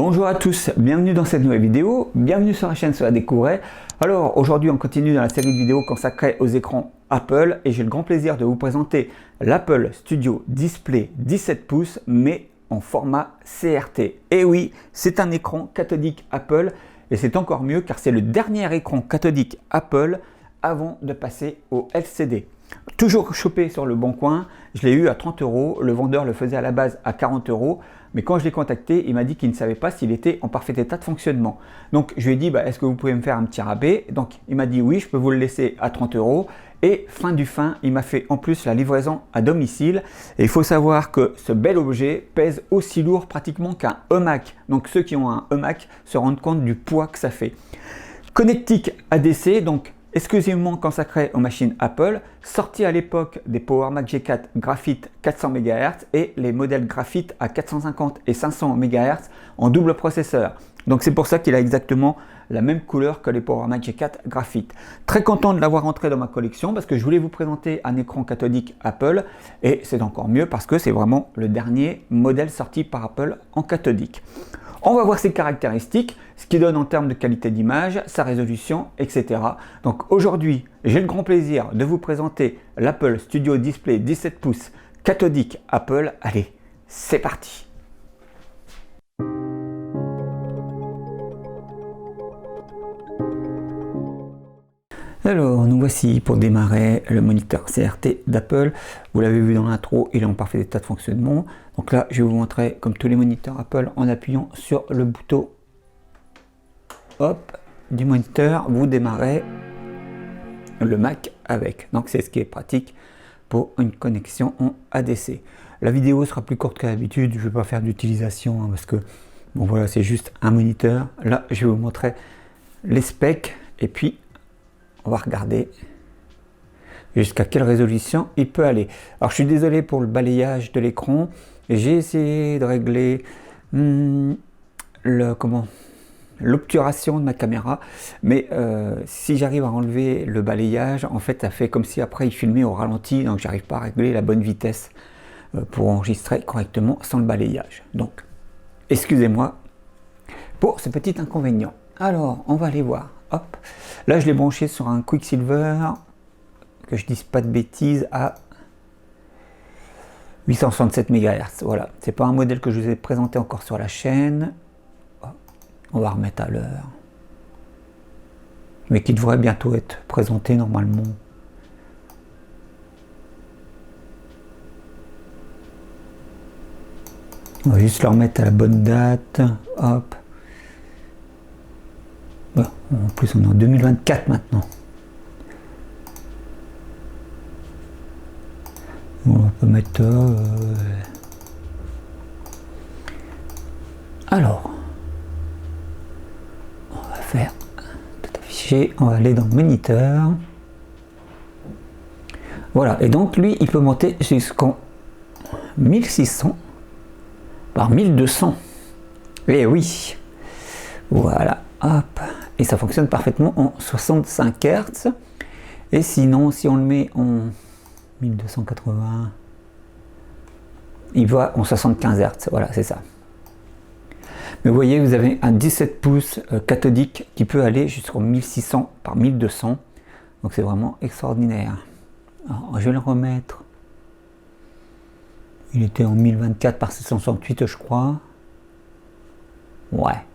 Bonjour à tous, bienvenue dans cette nouvelle vidéo, bienvenue sur la chaîne Cela Découvrait. Alors aujourd'hui on continue dans la série de vidéos consacrée aux écrans Apple et j'ai le grand plaisir de vous présenter l'Apple Studio Display 17 pouces mais en format CRT. Et oui, c'est un écran cathodique Apple et c'est encore mieux car c'est le dernier écran cathodique Apple avant de passer au LCD. Toujours chopé sur le bon coin, je l'ai eu à 30 €, le vendeur le faisait à la base à 40 €, mais quand je l'ai contacté, il m'a dit qu'il ne savait pas s'il était en parfait état de fonctionnement. Donc je lui ai dit, est-ce que vous pouvez me faire un petit rabais? Donc il m'a dit oui, je peux vous le laisser à 30 €. Et fin du fin, il m'a fait en plus la livraison à domicile. Et il faut savoir que ce bel objet pèse aussi lourd pratiquement qu'un iMac. Donc ceux qui ont un iMac se rendent compte du poids que ça fait. Connectique ADC, donc exclusivement consacré aux machines Apple, sorti à l'époque des Power Mac G4 Graphite 400 MHz et les modèles Graphite à 450 et 500 MHz en double processeur. Donc c'est pour ça qu'il a exactement la même couleur que les Power Mac G4 Graphite. Très content de l'avoir entré dans ma collection parce que je voulais vous présenter un écran cathodique Apple et c'est encore mieux parce que c'est vraiment le dernier modèle sorti par Apple en cathodique. On va voir ses caractéristiques, ce qu'il donne en termes de qualité d'image, sa résolution, etc. Donc aujourd'hui, j'ai le grand plaisir de vous présenter l'Apple Studio Display 17 pouces cathodique Apple. Allez, c'est parti! Alors, nous voici pour démarrer le moniteur CRT d'Apple. Vous l'avez vu dans l'intro, il est en parfait état de fonctionnement. Donc là, je vais vous montrer, comme tous les moniteurs Apple, en appuyant sur le bouton hop, du moniteur, vous démarrez le Mac avec. Donc c'est ce qui est pratique pour une connexion en ADC. La vidéo sera plus courte qu'à l'habitude, je ne vais pas faire d'utilisation parce que, bon voilà, c'est juste un moniteur. Là, je vais vous montrer les specs et puis on va regarder jusqu'à quelle résolution il peut aller. Alors je suis désolé pour le balayage de l'écran. J'ai essayé de régler l'obturation de ma caméra, mais si j'arrive à enlever le balayage, en fait ça fait comme si après il filmait au ralenti, donc j'arrive pas à régler la bonne vitesse pour enregistrer correctement sans le balayage. Donc excusez-moi pour ce petit inconvénient. Alors on va aller voir. Hop. Là je l'ai branché sur un Quicksilver, que je dise pas de bêtises, à 867 MHz. Voilà, c'est pas un modèle que je vous ai présenté encore sur la chaîne. On va remettre à l'heure, mais qui devrait bientôt être présenté normalement. On va juste le remettre à la bonne date. Hop. Bon, en plus on est en 2024 maintenant. On peut mettre alors on va faire tout afficher, on va aller dans le moniteur. Voilà, et donc lui il peut monter jusqu'en 1600 par 1200. Et oui, voilà, hop, et ça fonctionne parfaitement en 65 Hz. Et sinon si on le met en 1280, il va en 75 Hz, voilà, c'est ça. Mais vous voyez, vous avez un 17 pouces cathodique qui peut aller jusqu'en 1600 par 1200, donc c'est vraiment extraordinaire. Alors, je vais le remettre, il était en 1024 par 768 je crois. Ouais,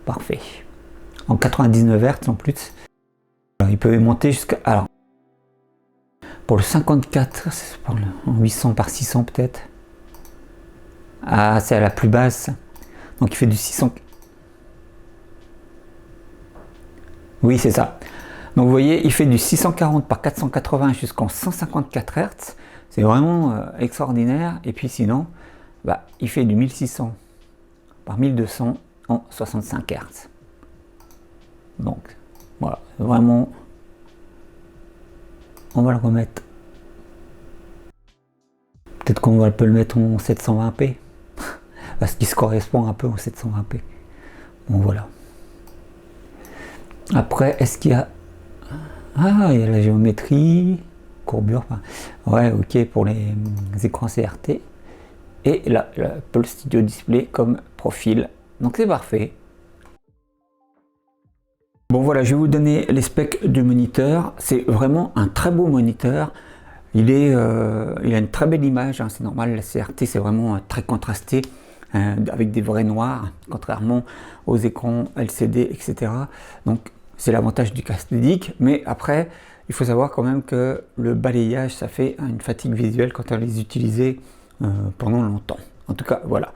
parfait, en 99 Hz en plus. Alors, il peut monter jusqu'à, alors pour le 54, c'est pour en 800 par 600 peut-être. Ah, c'est à la plus basse. Donc il fait du 600. Oui, c'est ça. Donc vous voyez, il fait du 640 par 480 jusqu'en 154 Hz. C'est vraiment extraordinaire. Et puis sinon, il fait du 1600 par 1200 en 65 Hz. Donc voilà, vraiment. On va le remettre. Peut-être qu'on peut le mettre en 720p. Parce qu'il se correspond un peu en 720p. Bon voilà. Après, est-ce qu'il y a... Ah, il y a la géométrie, courbure. Ouais, ok, pour les écrans CRT. et l'Apple Studio Display comme profil. Donc c'est parfait. Bon voilà, je vais vous donner les specs du moniteur. C'est vraiment un très beau moniteur. Il a une très belle image, hein, c'est normal, la CRT c'est vraiment très contrasté, avec des vrais noirs, contrairement aux écrans LCD, etc. Donc c'est l'avantage du cathodique, mais après, il faut savoir quand même que le balayage, ça fait une fatigue visuelle quand on les utilise pendant longtemps. En tout cas, voilà.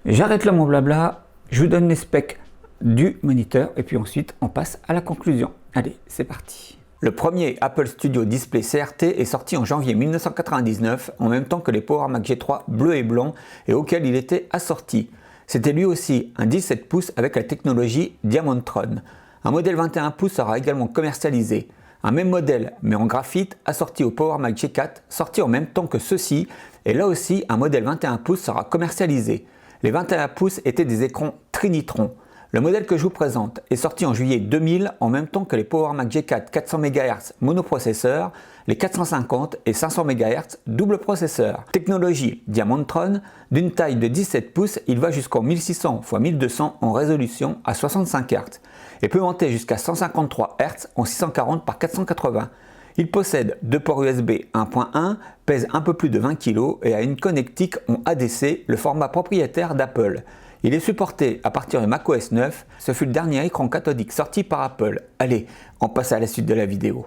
J'arrête là mon blabla, je vous donne les specs du moniteur et puis ensuite on passe à la conclusion. Allez, c'est parti. Le premier Apple Studio Display CRT est sorti en janvier 1999, en même temps que les Power Mac G3 bleu et blanc et auquel il était assorti. C'était lui aussi un 17 pouces avec la technologie Diamondtron. Un modèle 21 pouces sera également commercialisé. Un même modèle, mais en graphite, assorti au Power Mac G4, sorti en même temps que ceux-ci, et là aussi un modèle 21 pouces sera commercialisé. Les 21 pouces étaient des écrans Trinitron. Le modèle que je vous présente est sorti en juillet 2000 en même temps que les Power Mac G4 400 MHz monoprocesseur, les 450 et 500 MHz double processeur. Technologie Diamondtron, d'une taille de 17 pouces, il va jusqu'en 1600 x 1200 en résolution à 65 Hz et peut monter jusqu'à 153 Hz en 640 par 480. Il possède deux ports USB 1.1, pèse un peu plus de 20 kg et a une connectique en ADC, le format propriétaire d'Apple. Il est supporté à partir de macOS 9, ce fut le dernier écran cathodique sorti par Apple. Allez, on passe à la suite de la vidéo.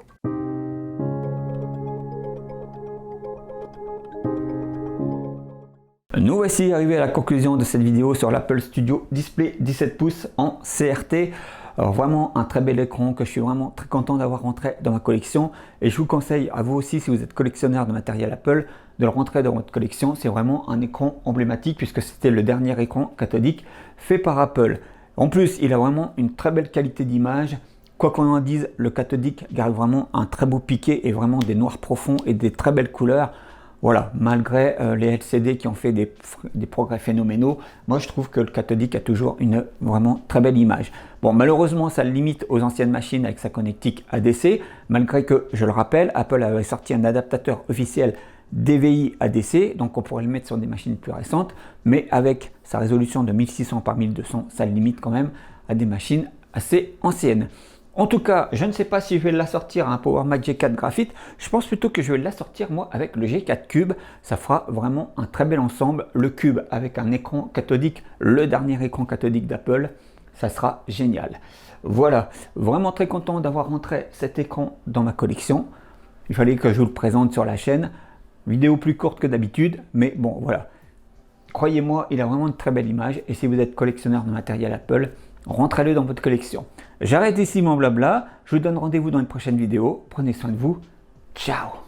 Nous voici arrivés à la conclusion de cette vidéo sur l'Apple Studio Display 17 pouces en CRT. Alors vraiment un très bel écran que je suis vraiment très content d'avoir rentré dans ma collection et je vous conseille à vous aussi, si vous êtes collectionneur de matériel Apple, de le rentrer dans votre collection. C'est vraiment un écran emblématique puisque c'était le dernier écran cathodique fait par Apple. En plus, il a vraiment une très belle qualité d'image. Quoi qu'on en dise, le cathodique garde vraiment un très beau piqué et vraiment des noirs profonds et des très belles couleurs. Voilà, malgré les LCD qui ont fait des progrès phénoménaux, moi je trouve que le cathodique a toujours une vraiment très belle image. Bon, malheureusement, ça le limite aux anciennes machines avec sa connectique ADC, malgré que, je le rappelle, Apple avait sorti un adaptateur officiel DVI ADC, donc on pourrait le mettre sur des machines plus récentes, mais avec sa résolution de 1600 par 1200, ça le limite quand même à des machines assez anciennes. En tout cas, je ne sais pas si je vais l'assortir à un Power Mac G4 graphite. Je pense plutôt que je vais l'assortir moi avec le G4 Cube. Ça fera vraiment un très bel ensemble. Le Cube avec un écran cathodique, le dernier écran cathodique d'Apple. Ça sera génial. Voilà, vraiment très content d'avoir rentré cet écran dans ma collection. Il fallait que je vous le présente sur la chaîne. Vidéo plus courte que d'habitude, mais bon, voilà. Croyez-moi, il a vraiment une très belle image. Et si vous êtes collectionneur de matériel Apple, rentrez-le dans votre collection. J'arrête ici mon blabla, je vous donne rendez-vous dans une prochaine vidéo. Prenez soin de vous. Ciao!